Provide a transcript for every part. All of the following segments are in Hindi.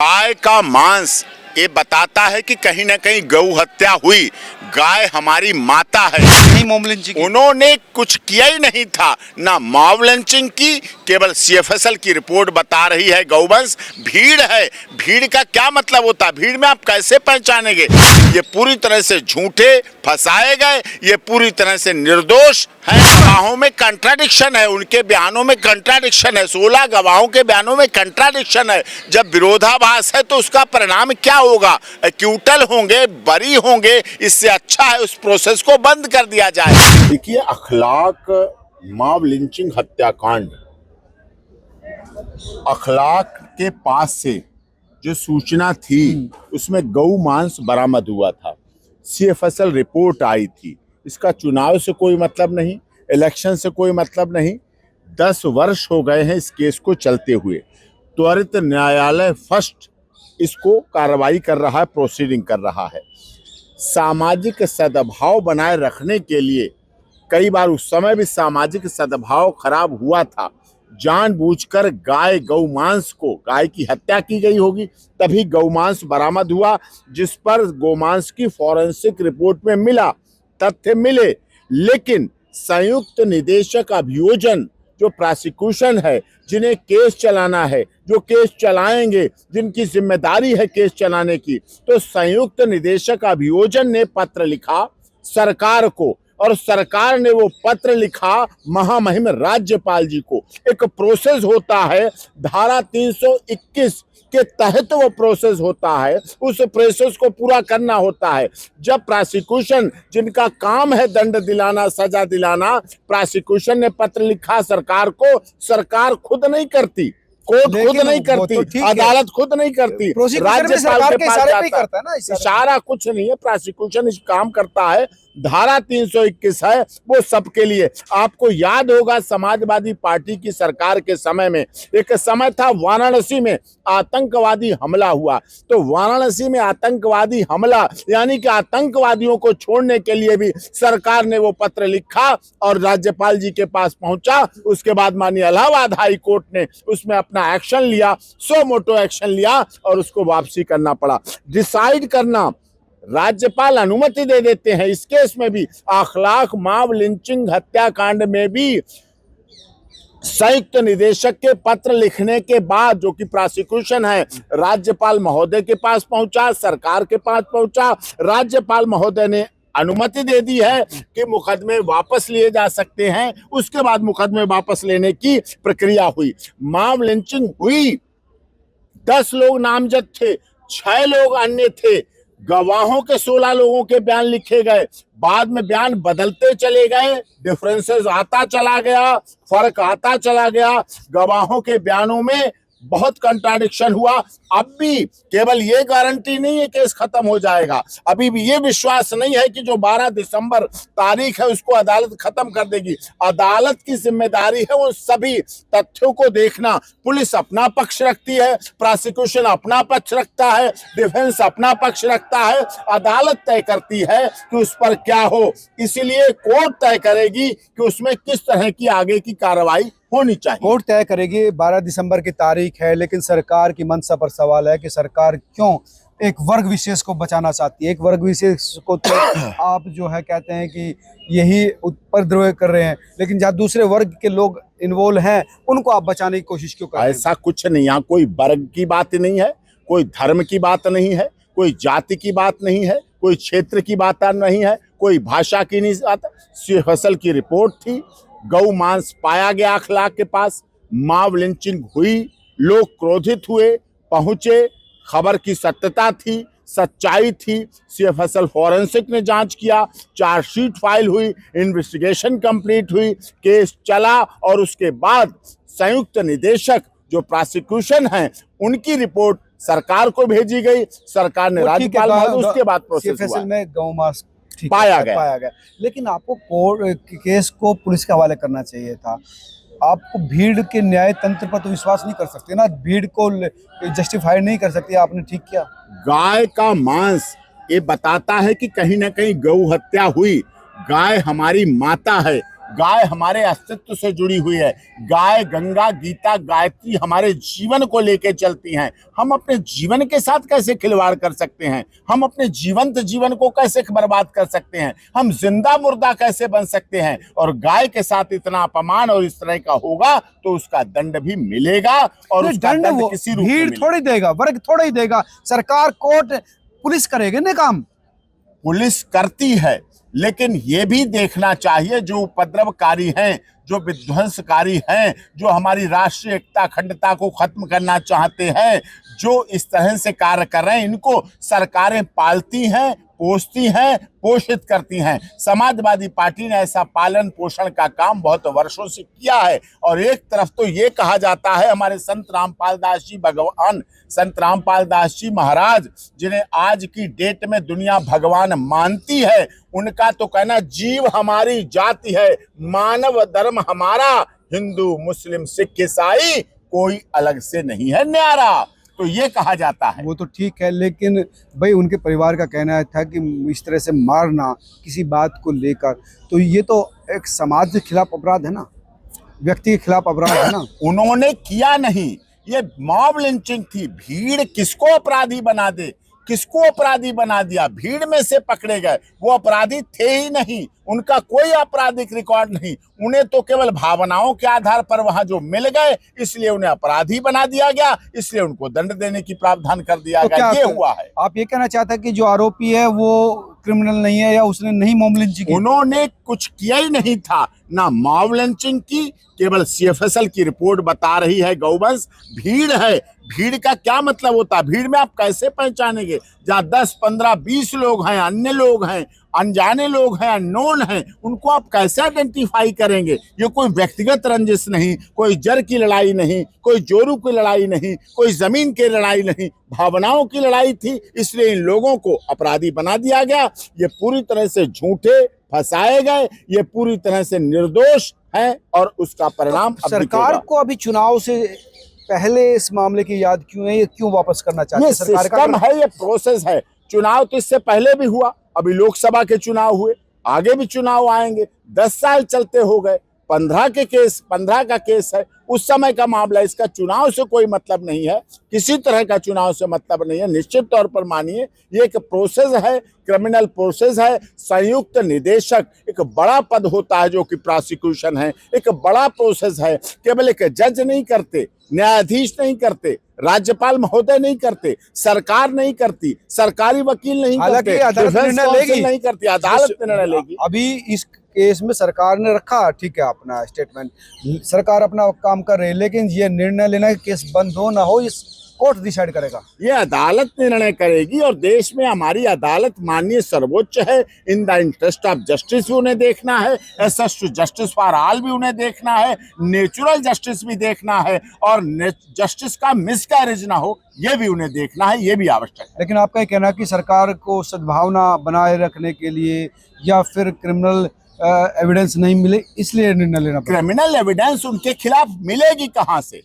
गाय का मांस ये बताता है कि कहीं ना कहीं गौ हत्या हुई। गाय हमारी माता है। नहीं मॉब लिंचिंग की। उन्होंने कुछ किया ही नहीं था, ना मॉब लिंचिंग की। केवल सीएफएसएल की रिपोर्ट बता रही है गौवंश भीड़ है। भीड़ का क्या मतलब होता है? भीड़ में आप कैसे पहचानेंगे? ये पूरी तरह से झूठे फंसाए गए, ये पूरी तरह से निर्दोष है। गवाहों में कंट्राडिक्शन है, उनके बयानों में कंट्राडिक्शन है, 16 गवाहों के बयानों में कंट्राडिक्शन है। जब विरोधाभास है तो उसका परिणाम क्या होगा? एक्यूटल होंगे, बरी होंगे। इससे अच्छा है उस प्रोसेस को बंद कर दिया जाए। देखिए, अखलाक मॉब लिंचिंग हत्याकांड, अखलाक के पास से जो सूचना थी उसमें गौ मांस बरामद हुआ था। सीएफएसएल रिपोर्ट आई थी। इसका चुनाव से कोई मतलब नहीं, इलेक्शन से कोई मतलब नहीं। 10 वर्ष हो गए हैं इस केस को चलते हुए। त्वरित न्यायालय फर्स्ट इसको कार्रवाई कर रहा है, प्रोसीडिंग कर रहा है। सामाजिक सद्भाव बनाए रखने के लिए कई बार उस समय भी सामाजिक सद्भाव खराब हुआ था। जानबूझकर गाय गौमांस को, गाय की हत्या की गई होगी तभी गौमांस बरामद हुआ, जिस पर गौमांस की फॉरेंसिक रिपोर्ट में मिला, तथ्य मिले। लेकिन संयुक्त निदेशक अभियोजन जो प्रोसिक्यूशन है, जिन्हें केस चलाना है, जो केस चलाएंगे, जिनकी जिम्मेदारी है केस चलाने की, तो संयुक्त निदेशक अभियोजन ने पत्र लिखा सरकार को, और सरकार ने वो पत्र लिखा महामहिम राज्यपाल जी को। एक प्रोसेस होता है, धारा 321 के तहत वो प्रोसेस होता है, उस प्रोसेस को पूरा करना होता है। जब प्रोसिक्यूशन, जिनका काम है दंड दिलाना, सजा दिलाना, प्रोसिक्यूशन ने पत्र लिखा सरकार को, सरकार खुद नहीं करती, कोर्ट खुद नहीं करती, अदालत खुद नहीं करती, राज्यपाल के पास जाता है। इशारा कुछ नहीं है, प्रोसिक्यूशन इस काम करता है। धारा 321 है, वो सबके लिए। आपको याद होगा समाजवादी पार्टी की सरकार के समय में एक समय था, वाराणसी में आतंकवादी हमला हुआ। तो वाराणसी में आतंकवादी हमला यानी कि आतंकवादियों को छोड़ने के लिए भी सरकार ने वो पत्र लिखा और राज्यपाल जी के पास पहुंचा। उसके बाद माननीय इलाहाबाद हाई कोर्ट ने उसमें अपना एक्शन लिया, सो मोटो एक्शन लिया और उसको वापसी करना पड़ा। डिसाइड करना, राज्यपाल अनुमति दे देते हैं। इस केस में भी, अखलाक मॉब लिंचिंग हत्याकांड में भी संयुक्त निदेशक के पत्र लिखने के बाद, जो कि प्रोसिक्यूशन है, राज्यपाल महोदय के पास पहुंचा, सरकार के पास पहुंचा। राज्यपाल महोदय ने अनुमति दे दी है कि मुकदमे वापस लिए जा सकते हैं। उसके बाद मुकदमे वापस लेने की प्रक्रिया हुई। मॉब लिंचिंग हुई, 10 लोग नामजद थे, 6 लोग अन्य थे। गवाहों के 16 लोगों के बयान लिखे गए, बाद में बयान बदलते चले गए, डिफरेंसेस आता चला गया, फर्क आता चला गया। गवाहों के बयानों में बहुत कंट्राडिक्शन हुआ। अब भी केवल ये गारंटी नहीं है केस खत्म हो जाएगा, अभी भी ये विश्वास नहीं है कि जो 12 दिसंबर तारीख है उसको अदालत खत्म कर देगी। अदालत की जिम्मेदारी है उन सभी तथ्यों को देखना। पुलिस अपना पक्ष रखती है, प्रोसिक्यूशन अपना पक्ष रखता है, डिफेंस अपना पक्ष रखता है। अदालत तय करती है कि उस पर क्या हो, इसीलिए कोर्ट तय करेगी कि उसमें किस तरह की आगे की कार्रवाई होनी चाहिए। कोर्ट तय करेगी। 12 दिसंबर की तारीख है, लेकिन सरकार की मंशा पर सवाल है कि सरकार क्यों एक वर्ग विशेष को बचाना चाहती है। एक वर्ग विशेष को तो आप जो है कहते हैं कि यही उपद्रव कर रहे हैं, लेकिन जहाँ दूसरे वर्ग के लोग इन्वॉल्व हैं उनको आप बचाने की कोशिश क्यों कर रहे हैं? ऐसा कुछ नहीं, यहाँ कोई वर्ग की बात नहीं है, कोई धर्म की बात नहीं है, कोई जाति की बात नहीं है, कोई क्षेत्र की बात नहीं है, कोई भाषा की नहीं बात। सीएफएसएल की रिपोर्ट थी, गौ मांस पाया गया अखलाक के पास, मॉब लिंचिंग हुई, लोग क्रोधित हुए, पहुंचे, खबर की सत्यता थी, सच्चाई थी। सीएफएसएल फॉरेंसिक ने जांच किया, चार्जशीट फाइल हुई, इन्वेस्टिगेशन कंप्लीट हुई, केस चला और उसके बाद संयुक्त निदेशक जो प्रोसिक्यूशन है उनकी रिपोर्ट सरकार को भेजी गई। सरकार ने राज्यपाल महोदय, उसके बाद प्रोसेस हुआ में गौ मांस पाया गया। लेकिन आपको कोर्ट केस को पुलिस के हवाले करना चाहिए था। आपको भीड़ के न्याय तंत्र पर तो विश्वास नहीं कर सकते ना, भीड़ को जस्टिफाई नहीं कर सकते। आपने ठीक किया। गाय का मांस ये बताता है कि कहीं ना कहीं गौ हत्या हुई। गाय हमारी माता है, गाय हमारे अस्तित्व से जुड़ी हुई है। गाय, गंगा, गीता, गायत्री हमारे जीवन को लेके चलती हैं। हम अपने जीवन के साथ कैसे खिलवाड़ कर सकते हैं? हम अपने जीवंत जीवन को कैसे बर्बाद कर सकते हैं? हम जिंदा मुर्दा कैसे बन सकते हैं? और गाय के साथ इतना अपमान और इस तरह का होगा तो उसका दंड भी मिलेगा, और उसका दंड किसी रूप में भीड़ मिलेगा। थोड़ी देगा, वर्ग थोड़ा ही देगा, सरकार, कोर्ट, पुलिस करेगी ना काम। पुलिस करती है, लेकिन ये भी देखना चाहिए जो उपद्रवकारी हैं, जो विध्वंसकारी हैं, जो हमारी राष्ट्रीय एकता अखंडता को खत्म करना चाहते हैं, जो इस तरह से कार्य कर रहे हैं, इनको सरकारें पालती हैं, पोसती हैं, पोषित करती हैं। समाजवादी पार्टी ने ऐसा पालन पोषण का काम बहुत वर्षों से किया है। और एक तरफ तो ये कहा जाता है, हमारे संत रामपाल दास जी भगवान, संत रामपाल दास जी महाराज, जिन्हें आज की डेट में दुनिया भगवान मानती है, उनका तो कहना जीव हमारी जाति है, मानव धर्म हमारा, हिंदू मुस्लिम सिख ईसाई कोई अलग से नहीं है न्यारा। तो ये कहा जाता है। वो तो ठीक है, लेकिन भाई उनके परिवार का कहना था कि इस तरह से मारना किसी बात को लेकर, तो ये तो एक समाज के खिलाफ अपराध है ना, व्यक्ति के खिलाफ अपराध है ना। उन्होंने किया नहीं, ये मॉब लिंचिंग थी। भीड़ किसको अपराधी बना दे? किसको अपराधी बना दिया? भीड़ में से पकड़े गए, वो अपराधी थे ही नहीं, उनका कोई आपराधिक रिकॉर्ड नहीं। उन्हें तो केवल भावनाओं के आधार पर वहां जो मिल गए, इसलिए उन्हें अपराधी बना दिया गया, इसलिए उनको दंड देने की प्रावधान कर दिया गया। ये हुआ है। आप ये कहना चाहते हैं कि जो आरोपी है वो क्रिमिनल नहीं है, या उसने नहीं मॉब लिंचिंग की? उन्होंने कुछ किया ही नहीं था, ना मॉब लिंचिंग की, केवल सीएफएसएल की रिपोर्ट बता रही है गौवंश। भीड़ है, भीड़ का क्या मतलब होता है? भीड़ में आप कैसे पहचानेंगे? जहाँ 10, 15, 20 लोग हैं, अन्य लोग हैं, अनजाने लोग हैं, अननोन हैं, उनको आप कैसे आइडेंटिफाई करेंगे? ये कोई व्यक्तिगत रंजिश नहीं, कोई जर की लड़ाई नहीं, कोई जोरू की लड़ाई नहीं, कोई जमीन की लड़ाई नहीं, भावनाओं की लड़ाई थी, इसलिए इन लोगों को अपराधी बना दिया गया। ये पूरी तरह से झूठे फंसाए गए, ये पूरी तरह से निर्दोष है, और उसका परिणाम तो सरकार को अभी चुनाव से पहले इस मामले की याद क्यों है? ये क्यों वापस करना चाहते हैं? सरकार सिस्टम है, ये प्रोसेस है। चुनाव तो इससे पहले भी हुआ, अभी लोकसभा के चुनाव हुए, आगे भी चुनाव आएंगे। 10 साल चलते हो गए, 15 का केस है, उस समय का मामला। इसका चुनाव से कोई मतलब नहीं है, किसी तरह का चुनाव से मतलब नहीं है। निश्चित तौर पर मानिए ये एक प्रोसेस है, क्रिमिनल प्रोसेस है। संयुक्त निदेशक एक बड़ा पद होता है जो कि प्रोसिक्यूशन है, एक बड़ा प्रोसेस है। केवल एक जज नहीं करते, न्यायाधीश नहीं करते, राज्यपाल महोदय नहीं करते, सरकार नहीं करती, सरकारी वकील नहीं करते, नहीं करती, अदालत निर्णय लेगी। अभी इस केस में सरकार ने रखा, ठीक है, अपना स्टेटमेंट, सरकार अपना काम कर रही है, लेकिन ये निर्णय लेना कि केस बंद हो ना हो, इस कोर्ट डिसाइड करेगा, ये अदालत निर्णय करेगी। और देश में हमारी अदालत माननीय सर्वोच्च है। In the interest of justice भी उन्हें देखना है, access to justice for all भी उन्हें देखना है, नेचुरल जस्टिस भी देखना है, और जस्टिस का मिसकैरेज ना हो ये भी उन्हें देखना है, ये भी आवश्यक है। लेकिन आपका ये कहना है कि सरकार को सद्भावना बनाए रखने के लिए या फिर क्रिमिनल एविडेंस नहीं मिले इसलिए निर्णय लेना पड़ा। क्रिमिनल एविडेंस उनके खिलाफ मिलेगी कहां से?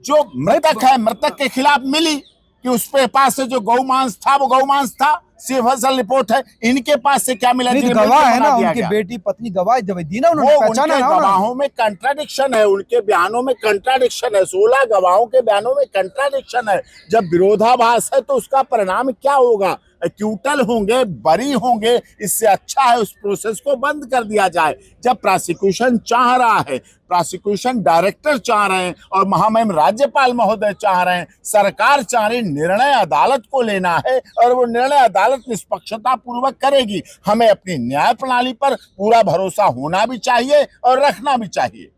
जो मृतक है, मृतक के खिलाफ मिली कि उसके पास से जो गौमांस था वो गौमांस था, सीएफएसएल रिपोर्ट है। इनके पास से क्या मिला? गवाह है ना, उनकी बेटी पत्नी गवाह दी ना, उन्होंने पहचाना ना। गवाहों में कंट्राडिक्शन है, उनके बयानों में कंट्राडिक्शन है, 16 गवाहों के बयानों में कंट्राडिक्शन है। जब विरोधाभास है तो उसका परिणाम क्या होगा? एक्यूटल होंगे, बरी होंगे। इससे अच्छा है उस प्रोसेस को बंद कर दिया जाए। जब प्रोसिक्यूशन चाह रहा है, प्रोसिक्यूशन डायरेक्टर चाह रहे हैं, और महामहिम राज्यपाल महोदय चाह रहे हैं, सरकार चाह रही, निर्णय अदालत को लेना है, और वो निर्णय अदालत निष्पक्षता पूर्वक करेगी। हमें अपनी न्याय प्रणाली पर पूरा भरोसा होना भी चाहिए और रखना भी चाहिए।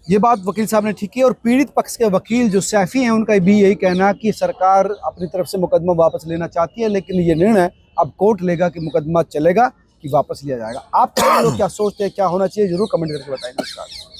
ये बात वकील साहब ने ठीक की। और पीड़ित पक्ष के वकील जो सैफी हैं, उनका भी यही कहना कि सरकार अपनी तरफ से मुकदमा वापस लेना चाहती है, लेकिन ये निर्णय अब कोर्ट लेगा कि मुकदमा चलेगा कि वापस लिया जाएगा। आप लोग क्या सोचते हैं, क्या होना चाहिए, जरूर कमेंट करके बताएं। नमस्कार।